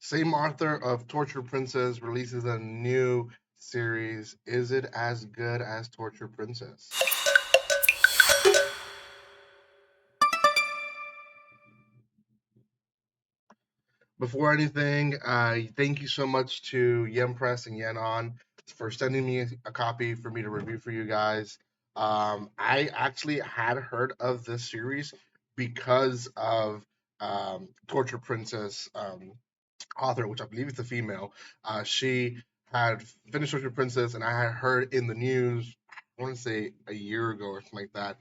Same author of Torture Princess releases a new series. Is it as good as Torture Princess? Before anything, thank you so much to Yen Press and Yen On for sending me a copy for me to review for you guys. I actually had heard of this series because of Torture Princess author, which I believe is a female. She had finished Torture Princess, and I had heard in the news, I want to say a year ago or something like that,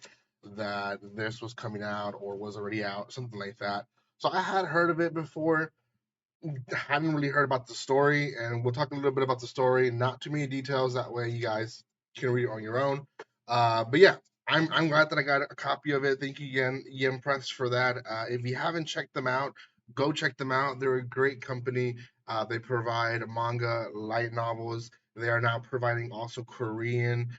that this was coming out or was already out, something like that. So I had heard of it before, hadn't really heard about the story, and we'll talk a little bit about the story. Not too many details. That way, you guys can read it on your own. But yeah, I'm glad that I got a copy of it. Thank you again, Yen Press, for that. If you haven't checked them out, go check them out. They're a great company. They provide manga, light novels. They are now providing also Korean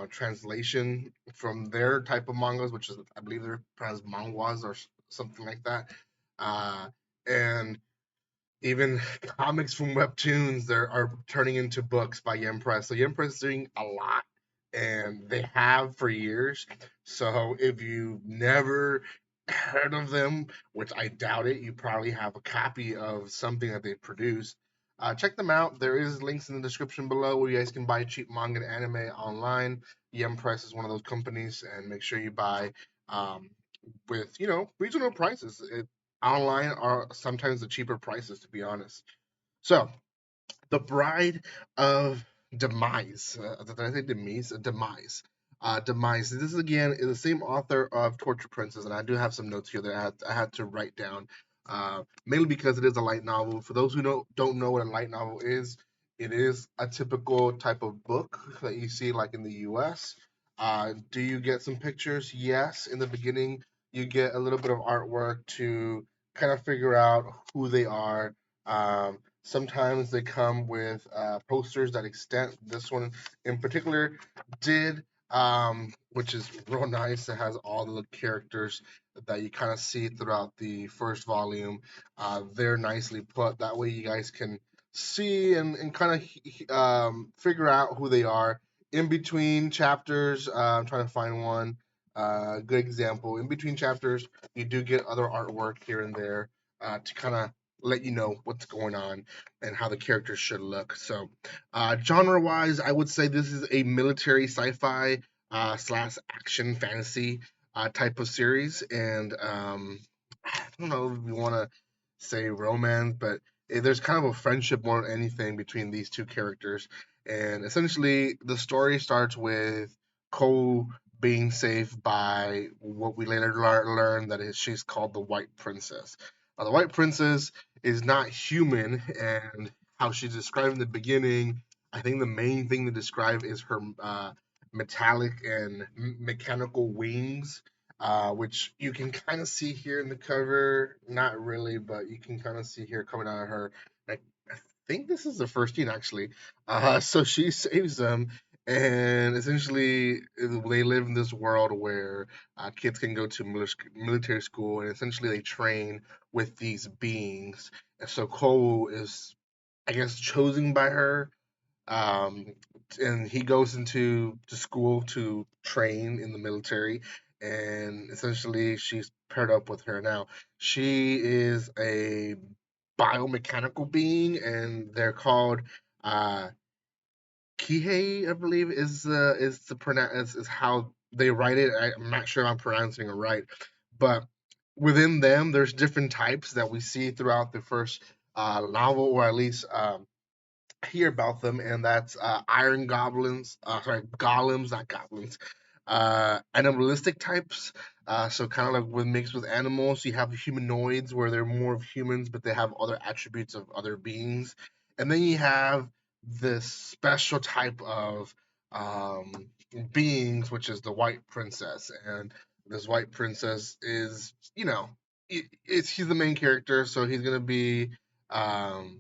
translation from their type of mangas, which is I believe they're pronounced manhwas or something like that. And even comics from webtoons there are turning into books by Yen Press. So Yen Press is doing a lot, and they have for years. So if you've never heard of them, which I doubt it, you probably have a copy of something that they produce. Check them out. There is links in the description below where you guys can buy cheap manga and anime online. Yen Press is one of those companies, and make sure you buy um, with reasonable prices. Online are sometimes the cheaper prices, to be honest. So, The Bride of Demise. Did I say Demise? Demise. This again is the same author of Torture Princess, and I do have some notes here that I had to write down, mainly because it is a light novel. For those who don't know what a light novel is, it is a typical type of book that you see like in the U.S. Do you get some pictures? Yes. In the beginning, you get a little bit of artwork to kind of figure out who they are. Sometimes they come with posters that extend. This one in particular did, which is real nice. It has all the characters that you kind of see throughout the first volume. They're nicely put. That way you guys can see and kind of figure out who they are. In between chapters, I'm trying to find one good example. In between chapters, you do get other artwork here and there to kind of let you know what's going on and how the characters should look. So, genre wise, I would say this is a military sci-fi slash action fantasy type of series, and I don't know if you want to say romance, but there's kind of a friendship more than anything between these two characters. And essentially, the story starts with Cole being saved by what we later learn that is she's called the White Princess. The White Princess is not human, and how she's described in the beginning, I think the main thing to describe is her metallic and mechanical wings, which you can kind of see here in the cover. Not really, but you can kind of see here coming out of her. I think this is the first scene actually. So she saves them, and essentially they live in this world where kids can go to military school, and essentially they train with these beings. And so Cole is, I guess, chosen by her, um, and he goes into the school to train in the military, and essentially she's paired up with her now. She is a biomechanical being, and they're called uh, Kihei, I believe is how they write it. I'm not sure if I'm pronouncing it right, but within them, there's different types that we see throughout the first novel, or at least hear about them, and that's iron goblins, sorry, golems, not goblins, animalistic types. So kind of like with mixed with animals, you have humanoids where they're more of humans, but they have other attributes of other beings, and then you have this special type of um, beings, which is the white princess, and this white princess is, he's the main character, so he's gonna be um,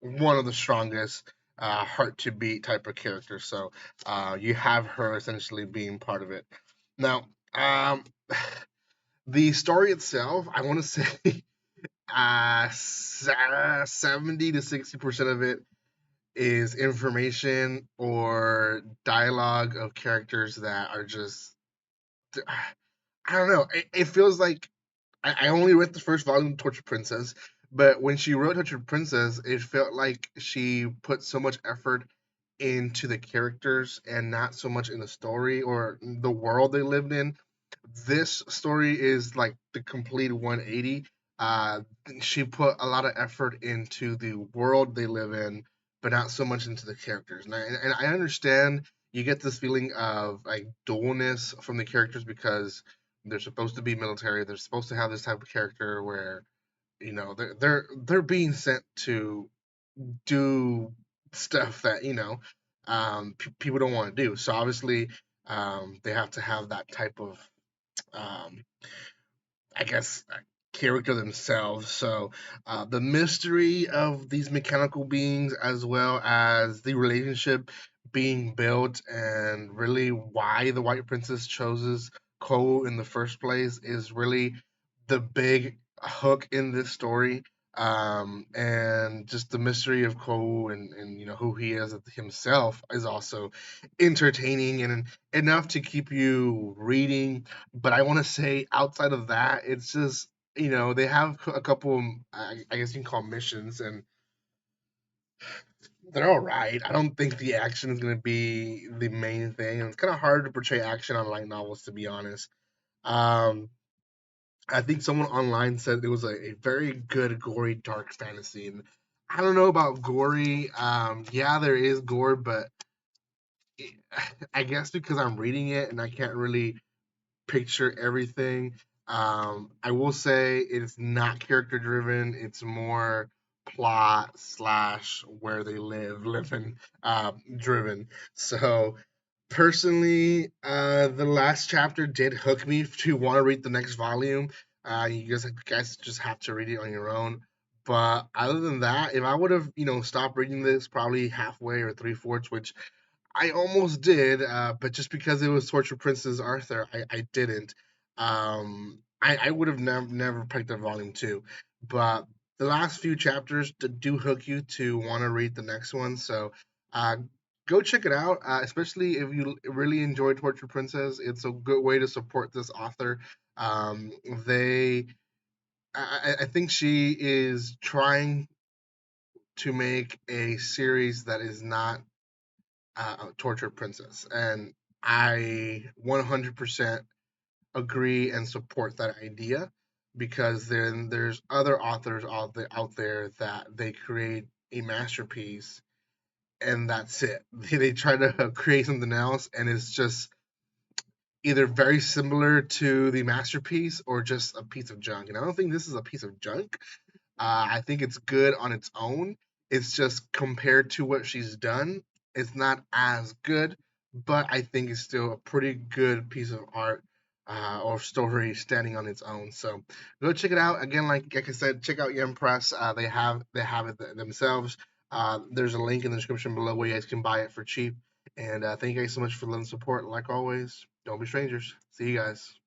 one of the strongest heart to beat type of characters. So you have her essentially being part of it. Now, the story itself, I want to say 70 to 60% of it is information or dialogue of characters that are just, I don't know. It feels like I only read the first volume of Torture Princess, but when she wrote Torture Princess, it felt like she put so much effort into the characters and not so much in the story or the world they lived in. This story is like the complete 180. Uh, she put a lot of effort into the world they live in, but not so much into the characters. And I understand you get this feeling of like dullness from the characters because they're supposed to be military. They're supposed to have this type of character where they're being sent to do stuff that people don't want to do. So obviously, they have to have that type of um, I guess, character themselves. So the mystery of these mechanical beings, as well as the relationship being built, and really why the White Princess chooses Cole in the first place, is really the big hook in this story. And just the mystery of Cole and who he is himself is also entertaining and enough to keep you reading. But I want to say outside of that, it's just they have a couple. I guess you can call missions, and they're all right. I don't think the action is going to be the main thing. And it's kind of hard to portray action on light novels, to be honest. Um, I think someone online said it was a very good, gory, dark fantasy, and I don't know about gory. Yeah, there is gore, but I guess because I'm reading it and I can't really picture everything. I will say it's not character driven. It's more plot slash where they living driven. So personally, the last chapter did hook me to want to read the next volume. You guys just have to read it on your own. But other than that, if I would have stopped reading this probably halfway or three-fourths, which I almost did, but just because it was Torture Princess Arthur, I didn't. I would have never picked up Volume 2. But the last few chapters do hook you to want to read the next one. So uh, go check it out, especially if you really enjoy Torture Princess. It's a good way to support this author. Um, they, I think she is trying to make a series that is not Tortured Princess, and I 100% agree and support that idea because then there's other authors out there that they create a masterpiece and that's it. They try to create something else and it's just either very similar to the masterpiece or just a piece of junk. And I don't think this is a piece of junk. I think it's good on its own. It's just compared to what she's done, it's not as good, but I think it's still a pretty good piece of art or story standing on its own. So go check it out. Again, like I said, check out Yem Press. They have it themselves. There's a link in the description below where you guys can buy it for cheap. And thank you guys so much for letting support. Like always, don't be strangers. See you guys.